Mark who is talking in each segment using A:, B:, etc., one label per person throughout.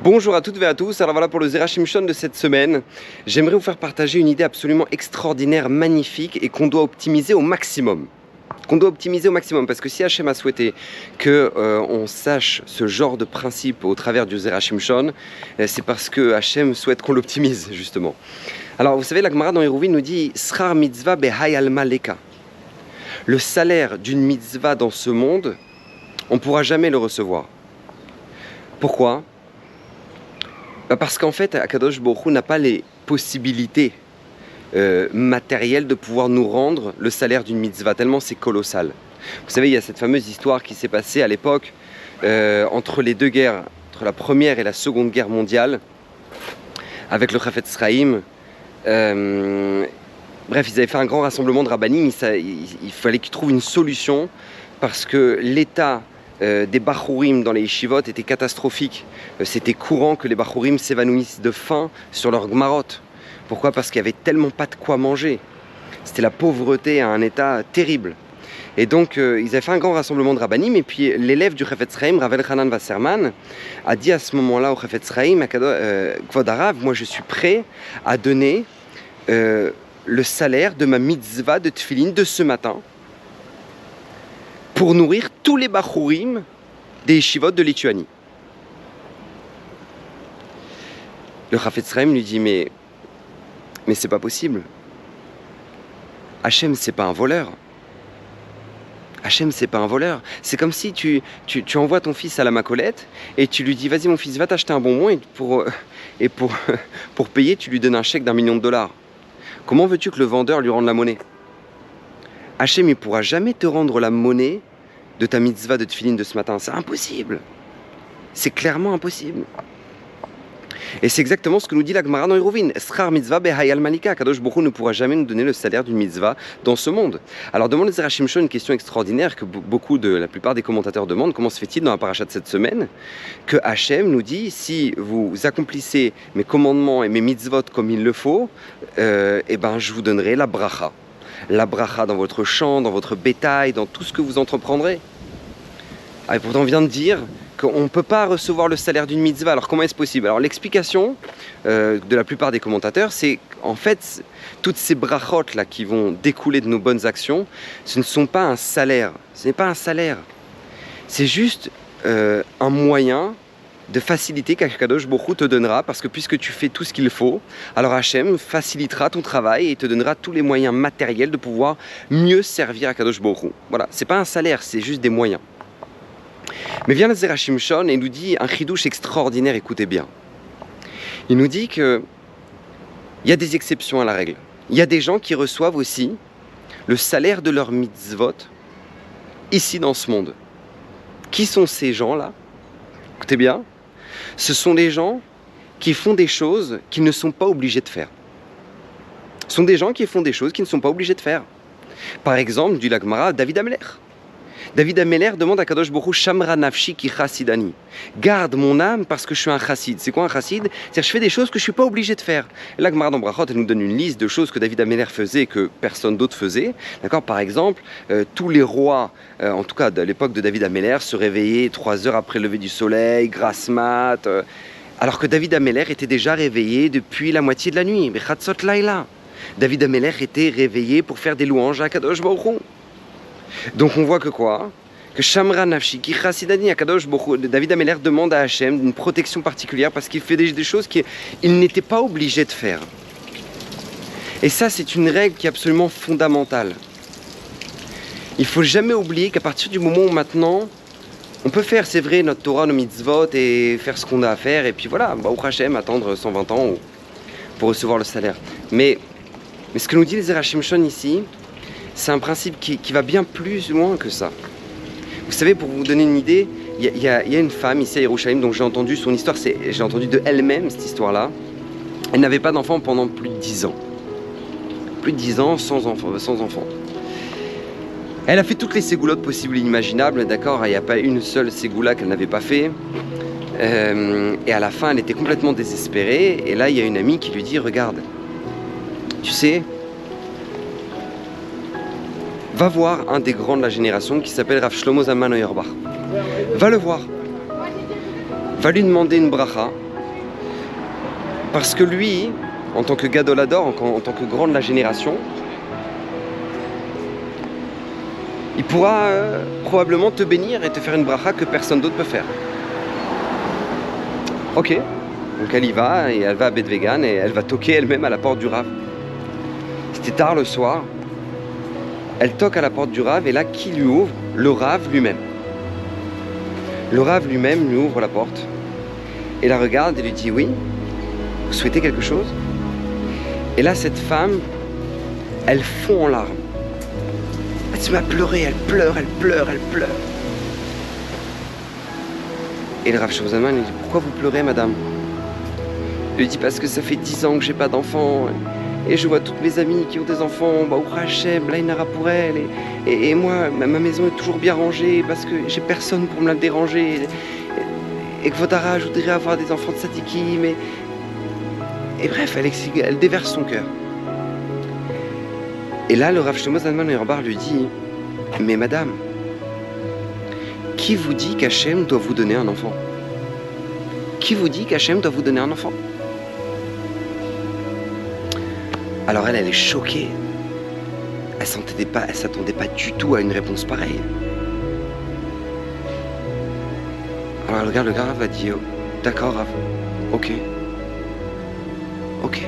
A: Bonjour à toutes et à tous, alors voilà pour le Zera Shimshon de cette semaine. J'aimerais vous faire partager une idée absolument extraordinaire, magnifique et qu'on doit optimiser au maximum. Parce que si Hachem a souhaité qu'on sache ce genre de principe au travers du Zera Shimshon, c'est parce que Hachem souhaite qu'on l'optimise justement. Alors vous savez, la Gemara dans Hérouvin nous dit Schar mitzvah behai alma leka. Le salaire d'une mitzvah dans ce monde, on ne pourra jamais le recevoir. Pourquoi ? Parce qu'en fait, Akadosh Baruch Hu n'a pas les possibilités matérielles de pouvoir nous rendre le salaire d'une mitzvah, tellement c'est colossal. Vous savez, il y a cette fameuse histoire qui s'est passée à l'époque entre les deux guerres, entre la première et la seconde guerre mondiale, avec le Chafetz Chaim. Bref, ils avaient fait un grand rassemblement de rabbanim, il fallait qu'ils trouvent une solution, parce que l'état des bachourim dans les yeshivot était catastrophique. C'était courant que les bachourim s'évanouissent de faim sur leur gmarot. Pourquoi ? Parce qu'il n'y avait tellement pas de quoi manger. C'était la pauvreté à un état terrible. Et donc, ils avaient fait un grand rassemblement de rabbanim, et puis l'élève du Chafetz Chaim, Rav Elchanan Wasserman, a dit à ce moment-là au Chafetz Chaim, Kvod Harav, moi je suis prêt à donner le salaire de ma mitzvah de tefillin de ce matin, pour nourrir tous les bachourim des yeshivot de Lituanie. Le Chafetz Chaim lui dit mais c'est pas possible. Hachem c'est pas un voleur. Hachem c'est pas un voleur. C'est comme si tu envoies ton fils à la Macolette et tu lui dis vas-y mon fils, va t'acheter un bonbon et pour payer tu lui donnes un chèque d'1 million de dollars. Comment veux-tu que le vendeur lui rende la monnaie ? Hachem il pourra jamais te rendre la monnaie de ta mitzvah de tefillin de ce matin. C'est impossible. C'est clairement impossible. Et c'est exactement ce que nous dit la Gemara dans Hérouvin. Schar mitzvah behai alma leka. Kadosh Baruch Hu ne pourra jamais nous donner le salaire d'une mitzvah dans ce monde. Alors demande le Zera Shimshon une question extraordinaire que la plupart des commentateurs demandent. Comment se fait-il dans la paracha de cette semaine que Hachem nous dit si vous accomplissez mes commandements et mes mitzvot comme il le faut, je vous donnerai la bracha. La bracha dans votre champ, dans votre bétail, dans tout ce que vous entreprendrez. Et pourtant on vient de dire qu'on ne peut pas recevoir le salaire d'une mitzvah. Alors comment est-ce possible ? Alors l'explication de la plupart des commentateurs, c'est en fait toutes ces brachot là qui vont découler de nos bonnes actions, ce ne sont pas un salaire. Ce n'est pas un salaire. C'est juste un moyen de facilité qu'Akadosh Baruch Hu te donnera, parce que puisque tu fais tout ce qu'il faut, alors Hachem facilitera ton travail et te donnera tous les moyens matériels de pouvoir mieux servir Akadosh Baruch Hu. Voilà, c'est pas un salaire, c'est juste des moyens. Mais vient le Zera Shimshon et nous dit un chidouche extraordinaire, écoutez bien. Il nous dit que il y a des exceptions à la règle. Il y a des gens qui reçoivent aussi le salaire de leur mitzvot ici dans ce monde. Qui sont ces gens-là ? Écoutez bien. Ce sont des gens qui font des choses qu'ils ne sont pas obligés de faire. Ce sont des gens qui font des choses qu'ils ne sont pas obligés de faire. Par exemple, du Gemara, David Ameler. David Ameler demande à Kadosh Baruch Hu Shamra nafshi ki chassidani. Garde mon âme parce que je suis un chassid. C'est quoi un chassid ? C'est-à-dire je fais des choses que je ne suis pas obligé de faire. Et là, Gemara dans Brachot, elle nous donne une liste de choses que David Ameler faisait et que personne d'autre faisait. D'accord ? Par exemple, tous les rois, en tout cas de l'époque de David Ameler, se réveillaient 3 heures après le lever du soleil, grasse mat, alors que David Ameler était déjà réveillé depuis la moitié de la nuit. Mais Chatzot Laila. David Ameler était réveillé pour faire des louanges à Kadosh Baruch Hu. Donc on voit que quoi ? Que Shamra Nafshi, qui Chassidani, Akadosh Baruch Hu, David Ameler demande à Hachem une protection particulière parce qu'il fait des choses qu'il n'était pas obligé de faire. Et ça, c'est une règle qui est absolument fondamentale. Il ne faut jamais oublier qu'à partir du moment où maintenant, on peut faire, c'est vrai, notre Torah, nos mitzvot et faire ce qu'on a à faire, et puis voilà, Baruch Hashem, attendre 120 ans pour recevoir le salaire. Mais ce que nous dit le Zera Shimshon ici, c'est un principe qui va bien plus loin que ça. Vous savez, pour vous donner une idée, il y a une femme ici à Yerushalayim dont j'ai entendu son histoire, j'ai entendu de elle-même cette histoire-là. Elle n'avait pas d'enfant pendant plus de 10 ans. Plus de 10 ans sans enfant. Elle a fait toutes les ségoulottes possibles et imaginables, d'accord ? Il n'y a pas une seule ségoula qu'elle n'avait pas fait. Et à la fin, elle était complètement désespérée. Et là, il y a une amie qui lui dit, regarde, tu sais, va voir un des grands de la génération qui s'appelle Rav Shlomo Zalman Auerbach. Va le voir. Va lui demander une bracha Parce que lui, en tant que Gadolador, en tant que grand de la génération, il pourra probablement te bénir et te faire une bracha que personne d'autre peut faire. Ok, donc elle y va, et elle va à Bet Vegan, et elle va toquer elle-même à la porte du Rav. C'était tard le soir, elle toque à la porte du Rav, et là, qui lui ouvre? Le Rav lui-même. Le Rav lui-même lui ouvre la porte, et la regarde et lui dit « Oui, vous souhaitez quelque chose ?» Et là, cette femme, elle fond en larmes. Elle se met à pleurer, elle pleure. Et le Rav Shlomo Zalman lui dit « Pourquoi vous pleurez, madame ?» Il lui dit « Parce que ça fait 10 ans que j'ai pas d'enfant. Et je vois toutes mes amies qui ont des enfants, Baruch Hashem, là il n'aura pour elle. Et moi, ma maison est toujours bien rangée parce que j'ai personne pour me la déranger. Et que Vodara, je voudrais avoir des enfants de Tzadikim. Et bref, elle déverse son cœur. Et là, le Rav Shlomo Zalman Auerbach lui dit « Mais madame, qui vous dit qu'Hachem doit vous donner un enfant? Qui vous dit qu'Hachem doit vous donner un enfant ?» Alors elle est choquée. Elle s'attendait pas du tout à une réponse pareille. Alors elle regarde le Rav, elle dit « D'accord, Rav, ok. Ok,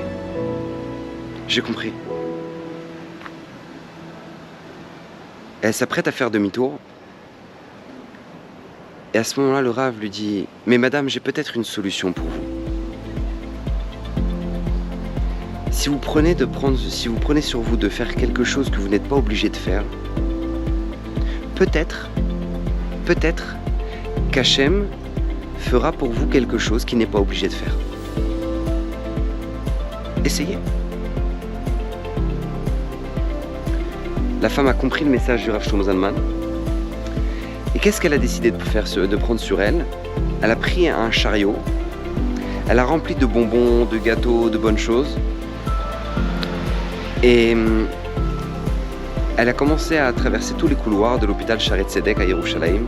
A: j'ai compris. » Elle s'apprête à faire demi-tour. Et à ce moment-là, le Rav lui dit « Mais madame, j'ai peut-être une solution pour vous. Si vous prenez sur vous de faire quelque chose que vous n'êtes pas obligé de faire, peut-être qu'Hachem fera pour vous quelque chose qu'il n'est pas obligé de faire. Essayez. » La femme a compris le message du Rav Shlomo Zalman. Et qu'est-ce qu'elle a décidé de prendre sur elle? Elle a pris un chariot, elle a rempli de bonbons, de gâteaux, de bonnes choses. Et elle a commencé à traverser tous les couloirs de l'hôpital Shaare Zedek à Yerushalayim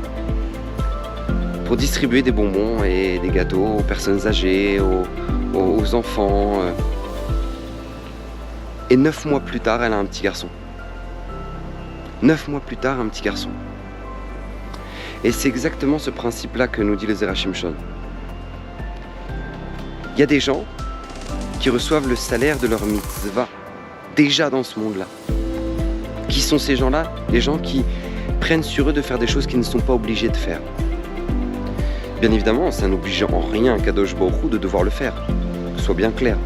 A: pour distribuer des bonbons et des gâteaux aux personnes âgées, aux enfants. Et 9 mois plus tard, elle a un petit garçon. 9 mois plus tard, un petit garçon. Et c'est exactement ce principe-là que nous dit le Zera Shimshon. Il y a des gens qui reçoivent le salaire de leur mitzvah déjà dans ce monde-là. Qui sont ces gens-là? Les gens qui prennent sur eux de faire des choses qu'ils ne sont pas obligés de faire. Bien évidemment, ça n'oblige en rien Kadosh Baruch Hu de devoir le faire, que ce soit bien clair.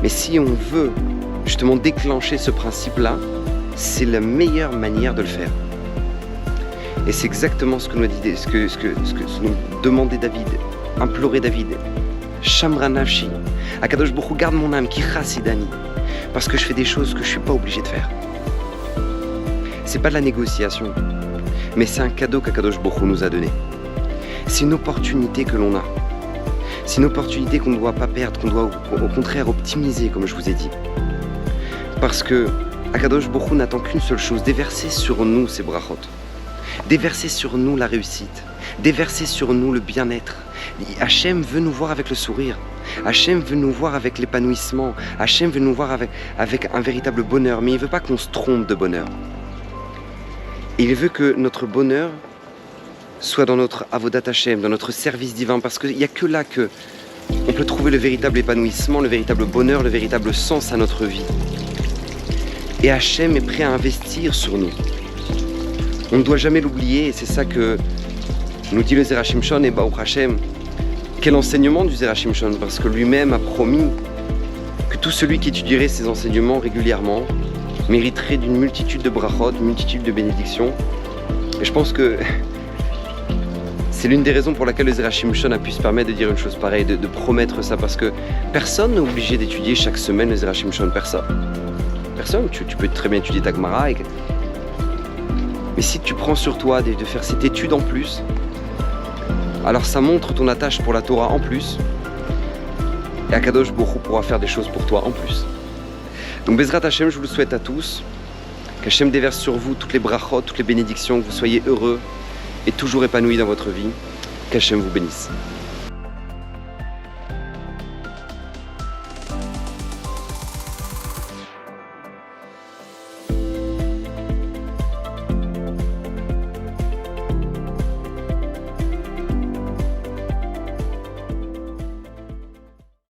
A: Mais si on veut justement déclencher ce principe-là, c'est la meilleure manière de le faire. Et c'est exactement ce que nous demandait David, implorait David. Shamra nafshi, Akadosh Baruch Hu, garde mon âme, qui chassidani, parce que je fais des choses que je suis pas obligé de faire. C'est pas de la négociation, mais c'est un cadeau qu'Akadosh Baruch Hu nous a donné. C'est une opportunité que l'on a. C'est une opportunité qu'on ne doit pas perdre, qu'on doit au contraire optimiser, comme je vous ai dit. Parce que Akadosh Baruch Hu n'attend qu'une seule chose, déverser sur nous ces brachot, déverser sur nous la réussite, déverser sur nous le bien-être. Hachem veut nous voir avec le sourire. Hachem veut nous voir avec l'épanouissement. Hachem veut nous voir avec un véritable bonheur. Mais il ne veut pas qu'on se trompe de bonheur. Il veut que notre bonheur soit dans notre avodat Hachem, dans notre service divin. Parce qu'il n'y a que là que on peut trouver le véritable épanouissement, le véritable bonheur, le véritable sens à notre vie. Et Hachem est prêt à investir sur nous. On ne doit jamais l'oublier, et c'est ça que nous dit le Zera Shimshon. Et Baruch Hashem, quel enseignement du Zera Shimshon, parce que lui-même a promis que tout celui qui étudierait ces enseignements régulièrement mériterait d'une multitude de brachot, d'une multitude de bénédictions. Et je pense que c'est l'une des raisons pour laquelle le Zera Shimshon a pu se permettre de dire une chose pareille, de promettre ça, parce que personne n'est obligé d'étudier chaque semaine le Zera Shimshon, personne. Personne, tu peux très bien étudier ta Gemara. Mais si tu prends sur toi de faire cette étude en plus, alors ça montre ton attache pour la Torah en plus, et Akadosh Baruch Hu pourra faire des choses pour toi en plus. Donc Bezrat Hashem, je vous le souhaite à tous, qu'Hachem déverse sur vous toutes les brachot, toutes les bénédictions, que vous soyez heureux et toujours épanouis dans votre vie, qu'Hachem vous bénisse.